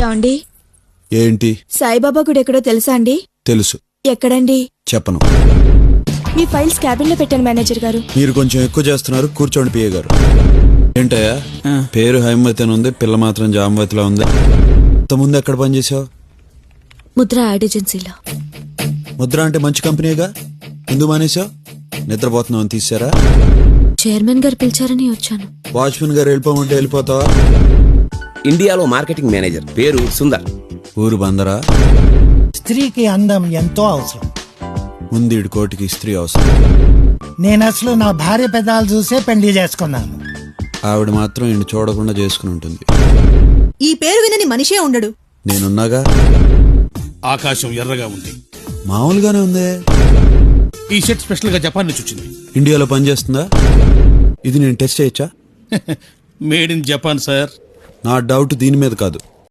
యాండి ఏంటి? సాయిబాబా గుడి ఎక్కడో తెలుసా అండి? తెలుసు. ఎక్కడండి? చెప్పను. మీ ఫైల్స్ క్యాబిన్ లో పెట్టాను మేనేజర్ గారు. మీరు కొంచెం ఎక్కువ చేస్తున్నారు. కూర్చోండి పిఏ గారు. ఏంటయ్యా పేరు హైమవతి అని ఉంది, పిల్ల మాత్రం జామవతిలో ఉంది. ముందు ఎక్కడ పనిచేసావు? ముద్ర యాడ్ ఏజెన్సీలో. ముద్ర అంటే మంచి కంపెనీగా, ఎందుకు మానేసావు? నిద్రపోతున్నావు అని తీసారా? చైర్మన్ గారు పిలిచారని వచ్చాను. వాచ్మెన్ గారు వెళ్ళిపోమంటే వెళ్ళిపోతావా? ఇండియాలో మార్కెటింగ్ మేనేజర్, పేరు సుందర్. ఊరు బందరా? స్త్రీకి అందం ఎంతో అవసరం. ముందీడు కోటికి స్త్రీ అవసరం. నేను అసలు నా భార్య పెదాలు చూసే పెళ్లి చేసుకున్నాను. ఆవిడ మాత్రం ఈయన చూడకుండా చేసుకుని ఉంటుంది. ఈ పేరు వినని మనిషే ఉండడు. నేనున్నాగా. ఆకాశం ఎర్రగా ఉంది. మామూలుగానే ఉంది. ఈ షర్ట్ స్పెషల్ గా జపాన్ నుంచి వచ్చింది. ఇండియాలో పనిచేస్తుందా? ఇది నేను టెస్ట్ చేయొచ్చా? Made in Japan sir. నా డౌట్ దీని మీద కాదు,